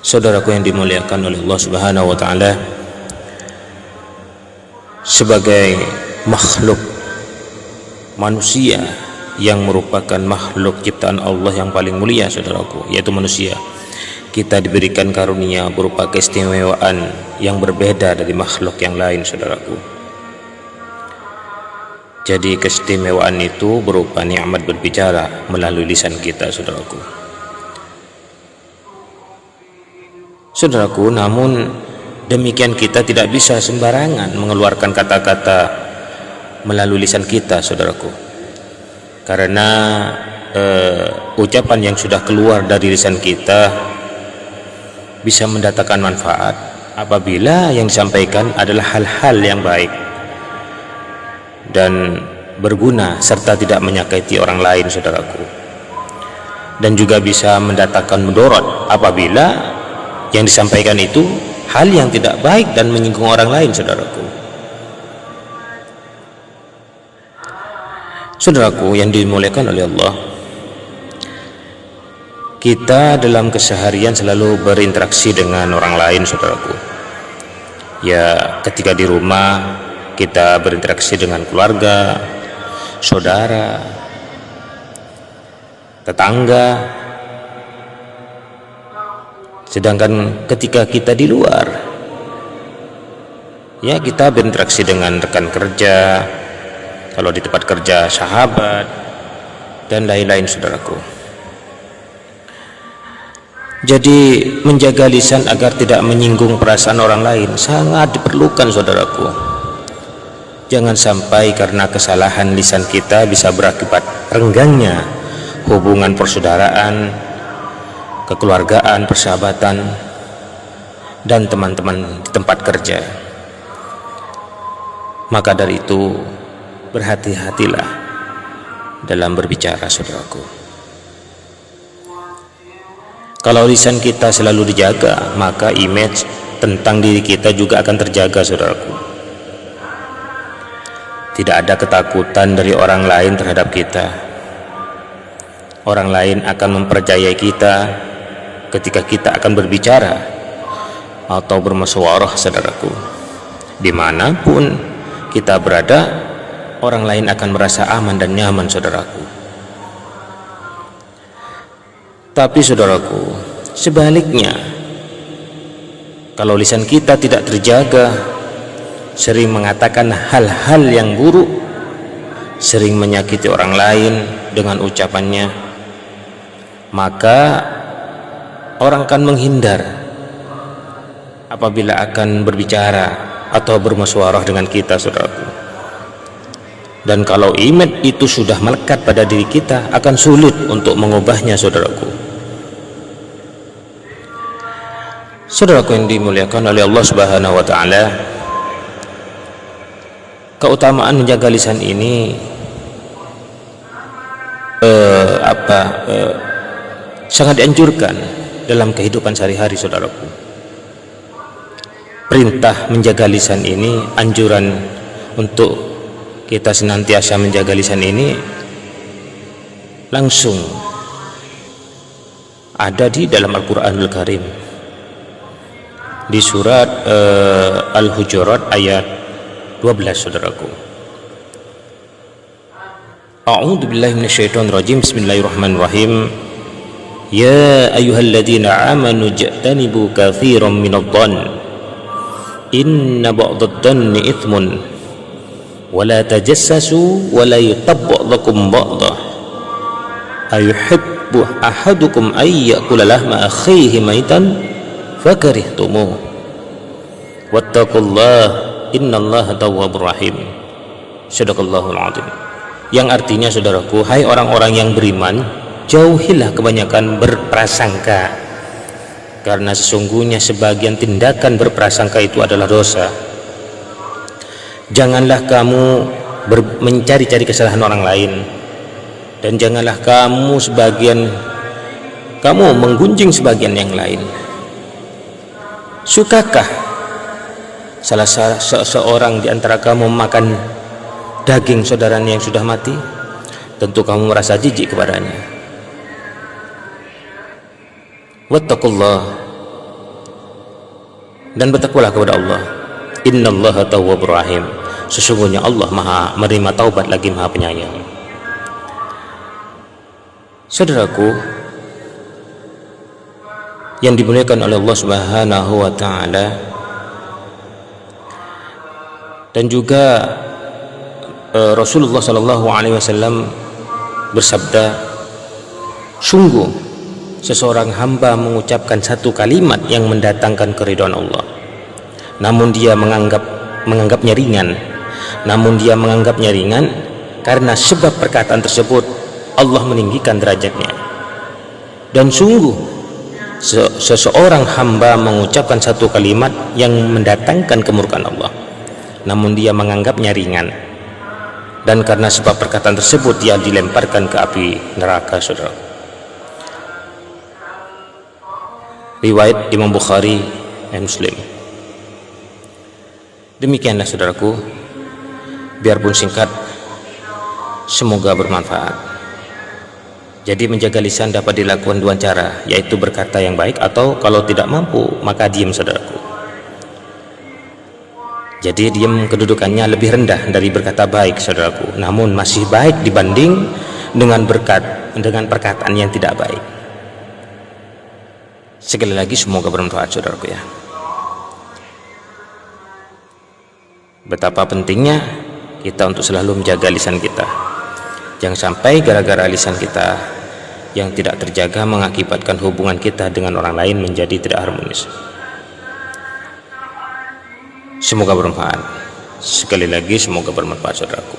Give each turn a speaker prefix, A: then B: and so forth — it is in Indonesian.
A: Saudaraku yang dimuliakan oleh Allah Subhanahu wa taala, sebagai makhluk manusia yang merupakan makhluk ciptaan Allah yang paling mulia, saudaraku, yaitu manusia, kita diberikan karunia berupa keistimewaan yang berbeda dari makhluk yang lain, saudaraku. Jadi keistimewaan itu berupa nikmat berbicara melalui lisan kita, saudaraku. Saudaraku, namun demikian kita tidak bisa sembarangan mengeluarkan kata-kata melalui lisan kita, saudaraku, karena ucapan yang sudah keluar dari lisan kita bisa mendatangkan manfaat apabila yang disampaikan adalah hal-hal yang baik dan berguna serta tidak menyakiti orang lain, saudaraku, dan juga bisa mendatangkan mudarat apabila yang disampaikan itu hal yang tidak baik dan menyinggung orang lain, saudaraku. Saudaraku yang dimuliakan oleh Allah, kita dalam keseharian selalu berinteraksi dengan orang lain, saudaraku. Ya, ketika di rumah kita berinteraksi dengan keluarga, saudara, tetangga. Sedangkan ketika kita di luar, ya, kita berinteraksi dengan rekan kerja, kalau di tempat kerja sahabat dan lain-lain, saudaraku. Jadi menjaga lisan agar tidak menyinggung perasaan orang lain sangat diperlukan, saudaraku. Jangan sampai karena kesalahan lisan kita bisa berakibat renggangnya hubungan persaudaraan, kekeluargaan, persahabatan, dan teman-teman di tempat kerja. Maka dari itu, berhati-hatilah dalam berbicara, saudaraku. Kalau lisan kita selalu dijaga, maka image tentang diri kita juga akan terjaga, saudaraku. Tidak ada ketakutan dari orang lain terhadap kita. Orang lain akan mempercayai kita ketika kita akan berbicara atau bermusyawarah, saudaraku. Dimanapun kita berada, orang lain akan merasa aman dan nyaman, saudaraku. Tapi, saudaraku, sebaliknya, kalau lisan kita tidak terjaga, sering mengatakan hal-hal yang buruk, sering menyakiti orang lain dengan ucapannya, maka orang akan menghindar apabila akan berbicara atau bermusyawarah dengan kita, saudaraku. Dan kalau image itu sudah melekat pada diri kita, akan sulit untuk mengubahnya, saudaraku. Saudaraku yang dimuliakan oleh Allah Subhanahu wa taala, keutamaan menjaga lisan ini sangat dianjurkan dalam kehidupan sehari-hari, saudaraku. Perintah menjaga lisan ini, anjuran untuk kita senantiasa menjaga lisan ini langsung ada di dalam Al-Quranul Karim, di surat Al-Hujurat ayat 12, saudaraku. A'udzu billahi minasyaitonir rajim. Bismillahirrahmanirrahim. Ya ayyuhalladzina amanu jtanibu katsiran minadh-dhann inna ba'dadh-dhanni itsmun wa la tajassasu wa la yaghtab ba'dukum ba'dha ayuhibbu ahadukum ay ya'kula lahma akhihi maitan fakarihtumuh wattaqullaha innallaha tawwabur rahim. Shadaqallahul adzim. Yang artinya, saudaraku, hai orang-orang yang beriman, jauhilah kebanyakan berprasangka, karena sesungguhnya sebagian tindakan berprasangka itu adalah dosa. Janganlah kamu mencari-cari kesalahan orang lain, dan janganlah kamu menggunjing sebagian yang lain. Sukakah salah seorang di antara kamu makan daging saudaranya yang sudah mati? Tentu kamu merasa jijik kepadanya. Wattaqullah dan bertakwalah kepada Allah. Innallaha tawwabur rahim. Sesungguhnya Allah Maha menerima taubat lagi Maha penyayang. Saudaraku yang dimuliakan oleh Allah Subhanahu wa taala, dan juga Rasulullah sallallahu alaihi wasallam bersabda, sungguh seseorang hamba mengucapkan satu kalimat yang mendatangkan keridhaan Allah, namun dia menganggapnya ringan, karena sebab perkataan tersebut Allah meninggikan derajatnya. Dan sungguh seseorang hamba mengucapkan satu kalimat yang mendatangkan kemurkaan Allah, namun dia menganggapnya ringan, dan karena sebab perkataan tersebut dia dilemparkan ke api neraka. Saudara, riwayat Imam Bukhari dan Muslim. Demikianlah saudaraku, biarpun singkat, semoga bermanfaat. Jadi menjaga lisan dapat dilakukan dua cara, yaitu berkata yang baik, atau kalau tidak mampu maka diam saudaraku. Jadi diam kedudukannya lebih rendah dari berkata baik saudaraku, namun masih baik dibanding dengan perkataan yang tidak baik. Sekali lagi semoga bermanfaat saudaraku ya. Betapa pentingnya kita untuk selalu menjaga lisan kita. Jangan sampai gara-gara lisan kita yang tidak terjaga mengakibatkan hubungan kita dengan orang lain menjadi tidak harmonis. Semoga bermanfaat. Sekali lagi semoga bermanfaat saudaraku.